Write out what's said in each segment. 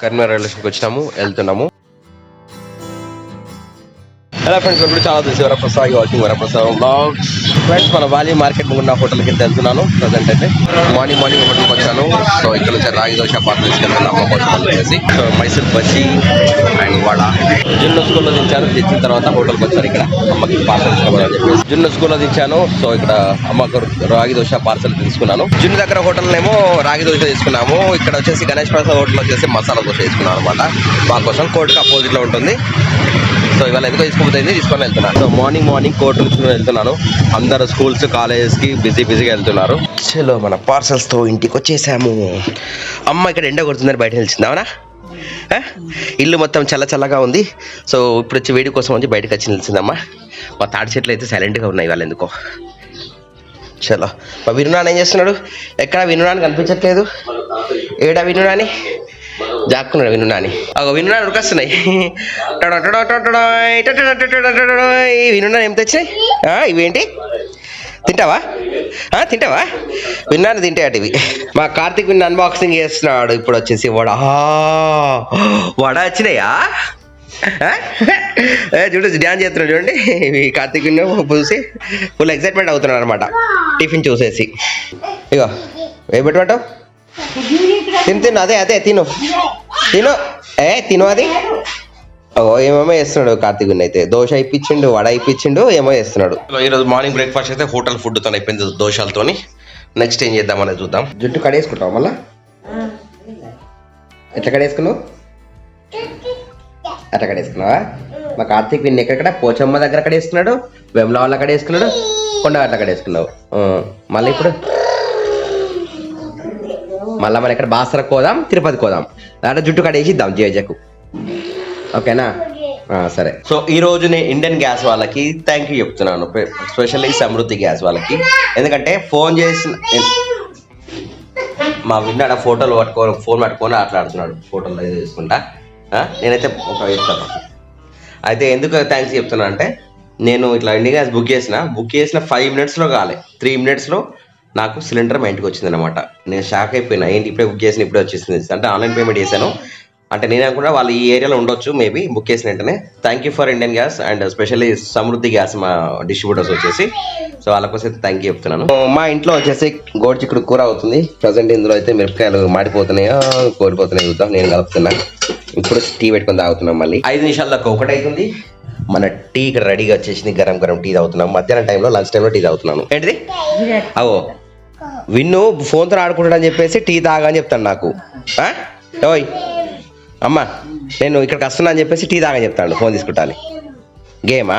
Karimnagar railway స్టేషన్కి వచ్చినాము, వెళ్తున్నాము. హలో ఫ్రెండ్స్, ఇప్పుడు చాలా తెలిసి Varaprasad watching Varaprasad vlogs. Friends, మన వాల్యూ మార్కెట్ ఉన్న హోటల్కి అయితే వెళ్తున్నాను. ప్రజెంట్ అయితే మార్నింగ్ హోటల్కి వచ్చాను. సో ఇక్కడ నుంచి రాగి దోశ పార్సల్ తీసుకెళ్తాను అమ్మ కోసం వచ్చేసి. సో మైసూర్ బజ్జీ అండ్ వడ జున్ను స్కూల్లో దించిన తర్వాత హోటల్కి వచ్చాను. ఇక్కడ అమ్మకి పార్సల్ తీసుకోవాలని చెప్పేసి జున్ను స్కూల్లో దించాను. సో ఇక్కడ అమ్మకు రాగి దోశ పార్సల్ తీసుకున్నాను. జున్ను దగ్గర హోటల్ ఏమో రాగి దోశ తీసుకున్నాము. ఇక్కడ వచ్చేసి గణేష్ ప్రసాద్ హోటల్ వచ్చేసి మసాలా దోశ తీసుకున్నాను అనమాట. మా కోసం కోర్టుకి అపోజిట్ లో ఉంటుంది. సో ఇవాళ ఎందుకో తీసుకొని వెళ్తున్నాను. సో మార్నింగ్ కోర్టు నుంచి వెళ్తున్నాను. అందరు స్కూల్స్ కాలేజెస్కి బిజీగా వెళ్తున్నారు. చలో మన పార్సల్స్తో ఇంటికి వచ్చేసాము. అమ్మ ఇక్కడ ఎండ కొడుతుందని బయట నిలిచింది. అవునా? ఇల్లు మొత్తం చల్లగా ఉంది. సో ఇప్పుడు వచ్చి వేడి కోసం వచ్చి బయటకు వచ్చి నిలిచిందమ్మ. మా తాడి చెట్లు అయితే సైలెంట్గా ఉన్నాయి వాళ్ళు ఎందుకో. చలో మా వినునాని ఏం చేస్తున్నాడు? ఎక్కడ వినునాని కనిపించట్లేదు. ఏడా వినునాని? జాక్కున్నాడు వినునాని. వినునాని ఉరికొస్తున్నాయి. వినునాని ఏం తెచ్చినాయి? ఇవేంటి? తింటావా? విన్నాను తింటే అటు ఇవి. మా కార్తీక్ విన్న అన్బాక్సింగ్ చేస్తున్నాడు. ఇప్పుడు వచ్చేసి వడ వచ్చినాయా? చూడు డ్యాన్స్ చేస్తున్నాడు చూడండి. ఇవి కార్తీక్ విన్న చూసి ఫుల్ ఎక్సైట్మెంట్ అవుతున్నాడు అనమాట టిఫిన్ చూసేసి. ఇగో ఏ పెట్టమంటావు? తిను అదే తిను అది. ఏమేమో చేస్తున్నాడు కార్తీక్ అయితే. దోశ ఇప్పించిండు, వడ ఇప్పించిండు, ఏమో చేస్తున్నాడు. ఈరోజు మార్నింగ్ బ్రేక్ఫాస్ట్ అయితే హోటల్ ఫుడ్తో అయిపోయింది, దోశలతోని. నెక్స్ట్ ఏం చేద్దాం అనేది చూద్దాం. జుట్టు కడేసుకుంటావు మళ్ళా? ఎట్లా కడేసుకున్నావు? అట్లా కడేసుకున్నావా? మా కార్తీక్ విన్ ఎక్కడ పోచమ్మ దగ్గర కడేసుకున్నాడు, వెమ్లా వాళ్ళ కడేసుకున్నాడు, కొండగట్ల కడేసుకున్నావు. మళ్ళీ ఇప్పుడు మనం ఇక్కడ బాసరకు పోదాం, తిరుపతికి పోదాం. దాంట్లో జుట్టు కడేసి ఇద్దాం జేజకు. ఓకేనా? సరే. సో ఈ రోజు నేను ఇండియన్ గ్యాస్ వాళ్ళకి థ్యాంక్ యూ చెప్తున్నాను, స్పెషల్లీ సమృద్ధి గ్యాస్ వాళ్ళకి. ఎందుకంటే ఫోన్ చేసిన మా విన్నాడ ఫోన్ పట్టుకొని ఆటలాడుతున్నాడు, ఫోటోలు తీసుకుంటా. నేనైతే ఒక చెప్తాను. అయితే ఎందుకు థ్యాంక్స్ చెప్తున్నా అంటే, నేను ఇట్లా ఇండియన్ గ్యాస్ బుక్ చేసిన 5 minutesలో కాలే, 3 minutesలో నాకు సిలిండర్ మా ఇంటికి వచ్చింది అనమాట. నేను షాక్ అయిపోయినా, ఏంటి ఇప్పుడే బుక్ చేసిన ఇప్పుడే వచ్చేసింది అంటే. ఆన్లైన్ పేమెంట్ చేశాను అంటే నేను అనుకుంటా వాళ్ళు ఈ ఏరియాలో ఉండొచ్చు మేబీ బుక్ చేసిన వెంటనే. Thank you for Indian gas and specially Samriddhi gas మా డిస్ట్రిబ్యూటర్స్ వచ్చేసి. సో వాళ్ళ కోసం అయితే థ్యాంక్ యూ చెప్తున్నాను. మా ఇంట్లో వచ్చేసి గోడిచిక్కుడు కూర అవుతుంది ప్రజెంట్. ఇందులో అయితే మిరపకాయలు మాడిపోతున్నాయో కోల్పోతున్నాయి చూద్దాం. నేను కలుపుతున్నాను. ఇప్పుడు టీ పెట్టుకొని తాగుతున్నాం. మళ్ళీ 5 నిమిషాల దాకా ఒకటి అవుతుంది. మన టీ ఇక్కడ రెడీగా వచ్చేసింది. గరం టీ తాగుతున్నాం. మధ్యాహ్నం టైంలో లంచ్ టైంలో టీ తాగుతున్నాను. ఏంటిది? విన్ను ఫోన్తో ఆడుకుంటాడని చెప్పేసి టీ తాగని చెప్తాను నాకు. ఓయ్ అమ్మ, నేను ఇక్కడికి వస్తున్నా అని చెప్పేసి టీ తాగని చెప్తాను ఫోన్ తీసుకుంటాను. గేమా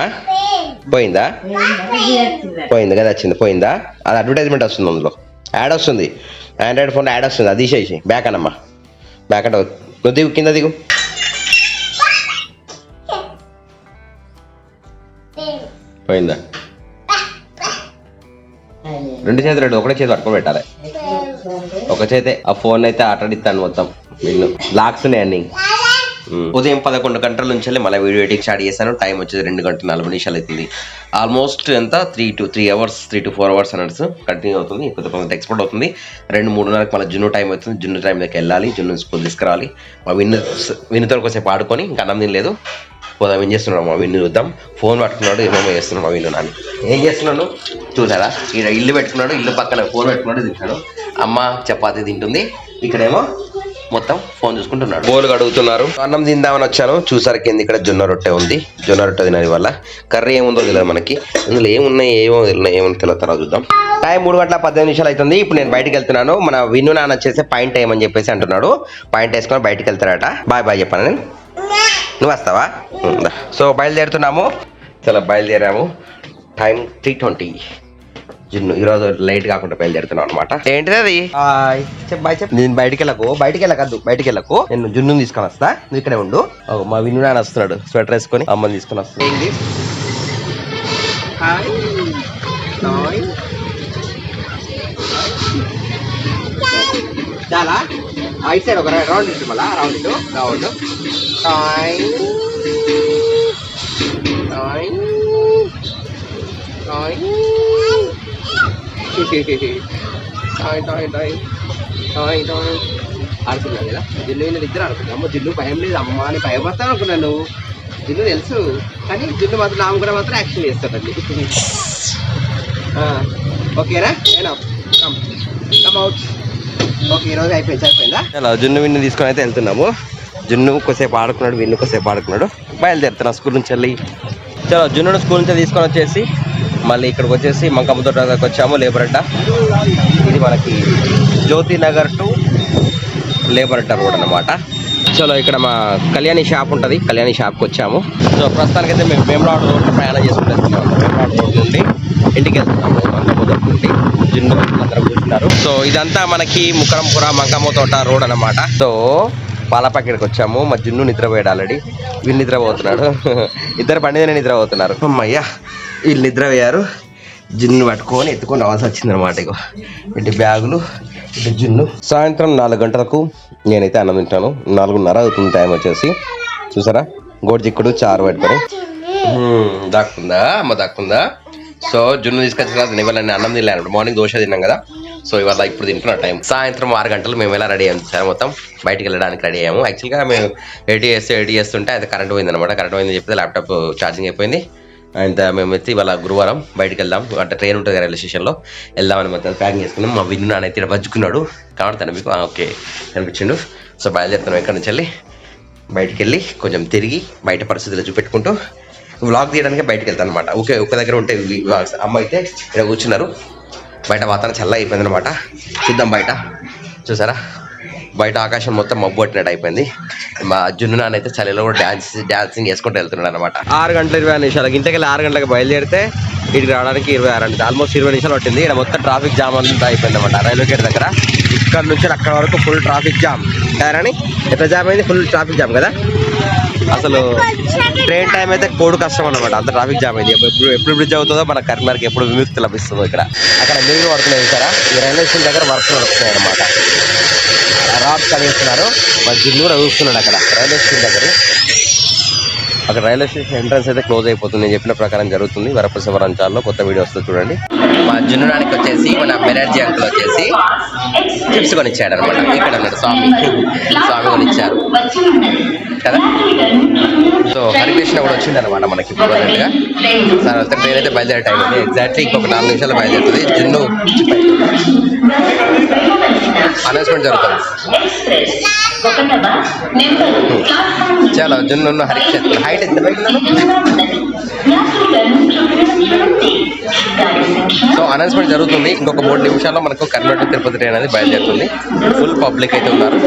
పోయిందా? కదా వచ్చింది. పోయిందా? అది అడ్వర్టైజ్మెంట్ వస్తుంది, అందులో యాడ్ వస్తుంది. ఆండ్రాయిడ్ ఫోన్లో యాడ్ వస్తుంది, అది తీసేసి బ్యాక్ అనమ్మా. బ్యాక్ అంటే నువ్వు దిగు, కింద దిగు. పోయిందా? 2 చేతులు ఒకటే చేతి పట్టుకొని పెట్టాలి. ఒక చేతే ఆ ఫోన్ అయితే ఆటాడిస్తాను మొత్తం. వీళ్ళు లాక్స్ ఉన్నాయి అన్ని. ఉదయం 11 గంటల నుంచి మళ్ళీ వీడియో ఎడిటింగ్ స్టార్ట్ చేశాను. టైం వచ్చేది 2 గంటల 40 నిమిషాలు అవుతుంది. ఆల్మోస్ట్ ఎంత 3 to 4 hours అన్నట్టు కంటిన్యూ అవుతుంది. కొంత ఎక్స్పోర్ట్ అవుతుంది. 2-3 మళ్ళీ జున్ను టైం అవుతుంది. జున్ను టైం దగ్గర వెళ్ళాలి, జున్ను స్కూల్ తీసుకురావాలి. మా విన్నుతో కొంచెంసేపు ఆడుకొని ఇంకా అన్నం తినలేదు. పోదాం. ఏం చేస్తున్నాడు మా విన్ను చూద్దాం. ఫోన్ పట్టుకున్నాడు, ఏమేమో చేస్తున్నాడు మా విన్ను. నాని ఏం చేస్తున్నాడు చూసారా? ఇక్కడ ఇల్లు పెట్టుకున్నాడు, ఇల్లు పక్కన ఫోన్ పెట్టుకున్నాడు, తింటాడు. అమ్మ చపాతీ తింటుంది, ఇక్కడేమో మొత్తం ఫోన్ చూసుకుంటున్నాడు. బోలు కడుగుతున్నారు. అన్నం తిందామని వచ్చాను. చూసారు కింద ఇక్కడ జొన్న రొట్టె ఉంది. జొన్న రొట్టె తినది వల్ల కర్రీ ఏముందో తెలియదు మనకి. ఇందులో ఏమో తెలియదు, తర్వాత చూద్దాం. టైం 3 గంటల 18 నిమిషాలు అవుతుంది. ఇప్పుడు నేను బయటకు వెళ్తున్నాను. మన విన్ను నాన్న వచ్చేసి పాయింట్ వేయమని చెప్పేసి అంటున్నాడు. పాయింట్ వేసుకొని బయటకు వెళ్తారట. బాయ్ చెప్పాను నేను. నువ్వు వస్తావా? సో బయలుదేరుతున్నాము. చాలా బయలుదేరాము. టైం 3:20. జున్ను ఈరోజు లైట్ కాకుండా బయలుదేరుతున్నాం అనమాట. ఏంటిది అది? బాయ్ చెప్పు. నేను బయటికి వెళ్ళకు. నేను జున్ను తీసుకొని వస్తా, నువ్వు ఇక్కడే ఉండు. మా విన్ను నాన్న వస్తున్నాడు, స్వెటర్ వేసుకొని అమ్మని తీసుకొని వస్తున్నాడు. చాలా ఐట్ సైడ్ ఒక రౌండ్ ఇటు, మళ్ళా రౌండ్ ఆడుతున్నాను కదా, జిన్ను వీళ్ళు ఇద్దరు ఆడుతున్నాను. అమ్మ జిన్ను భయం లేదు అమ్మ అని భయపడతాను అనుకున్నాను, జిన్ను తెలుసు. కానీ జిన్ను మాత్రం నామ కూడా మాత్రం యాక్షన్ చేస్తాడండి. ఓకేనా, ఏనా కమ్ అవుట్. ఓకే, ఈరోజు అయిపోయిందా? అలా జున్ను విన్ను తీసుకొని అయితే వెళ్తున్నాము. జున్ను కొద్దిసేపు ఆడుకున్నాడు, విన్ను కొద్దిసేపు ఆడుకున్నాడు. బయలుదేరుతున్నా స్కూల్ నుంచి వెళ్ళి. చలో జున్నును స్కూల్ నుంచి తీసుకొని వచ్చేసి మళ్ళీ ఇక్కడికి వచ్చేసి మంకమ్మ తోట దగ్గరకు వచ్చాము. లేబర్ అడ్డా ఇది మనకి జ్యోతి నగర్ టు లేబర్ అడ్డా రోడ్ అన్నమాట. చలో ఇక్కడ మా కళ్యాణి షాప్ ఉంటుంది, కళ్యాణి షాప్కి వచ్చాము. సో ప్రస్తుతానికైతే మేము వేములవాడ రోడ్లో ప్రయాణం చేసుకుంటున్నాము. వేములవాడ రోడ్ నుండి ఇంటికి వెళ్తున్నాము. మంకమ్మ తోట నుండి జిన్ను అందరూ కూర్చున్నారు. సో ఇదంతా మనకి ముకరంపుర మంకమ్మ తోట రోడ్ అన్నమాట. సో పాల ప్యాకెట్కి వచ్చాము. మా జిన్ను నిద్రపోయాడు ఆల్రెడీ, వీళ్ళు నిద్రపోతున్నాడు. ఇద్దరు బండి మీద నిద్రపోతున్నారు. అమ్మయ్యా వీళ్ళు నిద్రపోయారు. జిన్ను పట్టుకొని ఎత్తుకొని రావాల్సి వచ్చింది అనమాట. ఇగో ఇటు బ్యాగులు, ఇటు జిన్ను. సాయంత్రం 4 గంటలకు నేనైతే అన్నం తింటాను. 4:30 అవుతుంది టైం వచ్చేసి. చూసారా గోడు చిక్కుడు చారు పెట్టుకొని దాక్కుందా అమ్మ దాక్కుందా. సో జున్ను తీసుకొచ్చిన తర్వాత ఇవాళ నేను అన్నం తినలేను. మార్నింగ్ దోశ తిన్నాం కదా, సో ఇవాళ ఇప్పుడు తింటున్న టైం సాయంత్రం 6 గంటలు. మేము ఎలా రెడీ అయ్యాము సార్, మొత్తం బయటికి వెళ్ళడానికి రెడీ అయ్యాము. యాక్చువల్గా మేము ఎయిటీ చేస్తుంటే అది కరెంట్ పోయింది అనమాట. కరెంట్ పోయిందని చెప్తే ల్యాప్టాప్ ఛార్జింగ్ అయిపోయింది. అండ్ మేము వచ్చి ఇవాళ గురువారం బయటకు వెళ్దాం, అంటే ట్రైన్ ఉంటుంది రైల్వే స్టేషన్లో వెళ్దామని మొత్తం ప్యాకింగ్ చేసుకున్నాం. మా విన్ను నాన్న అయితే బజ్జుకున్నాడు, కనబడతాను మీకు? ఓకే కనిపించిండు. సో బయలుదేరుతున్నాం. ఎక్కడి నుంచి వెళ్ళి బయటికి వెళ్ళి కొంచెం తిరిగి బయట పరిస్థితులు చూపెట్టుకుంటూ వ్లాగ్ తీయడానికి బయటకు వెళ్తాను అనమాట. ఓకే, ఒక దగ్గర ఉంటే అమ్మ అయితే ఇక్కడ కూర్చున్నారు. బయట వాతావరణం చల్ల అయిపోయింది అనమాట. చూద్దాం బయట. చూసారా బయట ఆకాశం మొత్తం మబ్బు పట్టినట్టు అయిపోయింది. మా జున్ను నాన్న అయితే చలిలో కూడా డాన్సింగ్ చేసుకుంటూ వెళ్తున్నాడు అనమాట. 6 గంటల 20 నిమిషాలకి ఇంటికి వెళ్ళి 6 గంటలకు బయలుదేరితే ఇక్కడికి రావడానికి 26 అంటే ఆల్మోస్ట్ 20 నిమిషాలు పట్టింది. ఇక్కడ మొత్తం ట్రాఫిక్ జామ్ అంతా అయిపోయింది అనమాట. రైల్వే గేట్ దగ్గర ఇక్కడ నుంచి అక్కడ వరకు ఫుల్ ట్రాఫిక్ జామ్. కానీ ఎట్లా జామ్ అయింది? ఫుల్ ట్రాఫిక్ జామ్ కదా. అసలు ట్రైన్ టైం అయితే కోడు కష్టం అనమాట, అంత ట్రాఫిక్ జామ్ అయింది. ఎప్పుడు బ్రిడ్జ్ అవుతుందో మన కరీంనగర్కి ఎప్పుడు విముక్తి లభిస్తుందో. ఇక్కడ అక్కడ నీళ్ళు పడుతున్నాయి చూసారా, ఈ రైల్వే స్టేషన్ దగ్గర వర్క్ నడుస్తున్నాయి అనమాట. రాడ్ కలిగిస్తున్నారు. మా జిన్ను కూడా చూస్తున్నాడు అక్కడ రైల్వే స్టేషన్ దగ్గర. అక్కడ రైల్వే స్టేషన్ ఎంట్రన్స్ అయితే క్లోజ్ అయిపోతుంది. నేను చెప్పిన ప్రకారం జరుగుతుంది. వరప్రసవరంచాల్లో కొత్త వీడియో వస్తుంది చూడండి. మా జున్నుడానికి వచ్చేసి మన బెనర్జీ అంకుల్ వచ్చేసి చిప్స్ కొనిచ్చాడు అనమాట. ఇక్కడ ఉన్నాడు స్వామి కొనిచ్చారు కదా. సో హరికృష్ణ కూడా వచ్చింది అనమాట మనకి ప్రజెంట్గా. తర్వాత ట్రైన్ అయితే బయలుదేరే టైం ఉంది. ఎగ్జాక్ట్లీ ఇంకొక 4 నిమిషాలు బయలుదేరుతుంది. జున్ను అనౌన్స్మెంట్ జరుగుతుంది. చాలా జున్ను హరికృష్ణ హైట్ ఎంత బయట. సో అనౌన్స్మెంట్ జరుగుతుంది. ఇంకొక 3 నిమిషాల్లో మనకు కరీంనగర్ తిరుపతి ట్రైన్ అనేది బయలుదేరుతుంది. ఫుల్ పబ్లిక్ అయితే ఉన్నారు.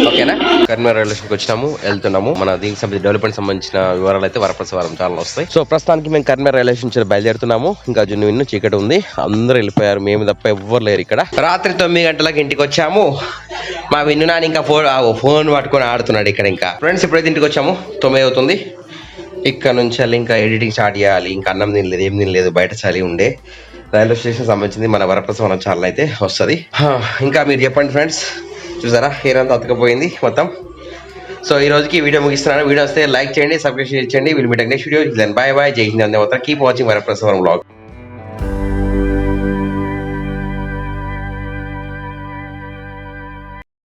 ఓకేనా, కరీంనగర్ రైల్వే స్టేషన్కి వచ్చినాము, వెళ్తున్నాము. మన దీనికి సంబంధించి డెవలప్మెంట్ సంబంధించిన వివరాలు అయితే వరప్రసవారం ఛానల్ వస్తాయి. సో ప్రస్తుతానికి మేము కరీంనగర్ రైల్వే స్టేషన్ బయలుదేరుతున్నాము. ఇంకా జున్ను విన్ను చీకటి ఉంది, అందరూ వెళ్ళిపోయారు. మేము తప్ప ఎవ్వరు లేరు ఇక్కడ. రాత్రి 9 గంటలకు ఇంటికి వచ్చాము. మా విన్ను నాని ఇంకా ఫోన్ పట్టుకొని ఆడుతున్నాడు ఇక్కడ. ఇంకా ఫ్రెండ్స్ ఇప్పుడైతే ఇంటికి వచ్చాము, 9 అవుతుంది. ఇక్కడ నుంచి వెళ్ళి ఇంకా ఎడిటింగ్ స్టార్ట్ చేయాలి. ఇంకా అన్నం తినలేదు, ఏం తినలేదు, బయట చలి ఉండే. రైల్వే స్టేషన్ సంబంధించింది మన వరప్రసవరం ఛానల్ అయితే వస్తుంది. ఇంకా మీరు చెప్పండి ఫ్రెండ్స్. చూసారా హెయిర్ అంతా అతుకపోయింది మొత్తం. సో ఈ రోజుకి వీడియో ముగిస్తున్నాను. వీడియో వస్తే లైక్ చేయండి, సబ్స్క్రైబ్ చేయండి. Will meet next video. Bye bye, జై హింద్, వందే మాతరం. Keep watching Varaprasavaram vlog.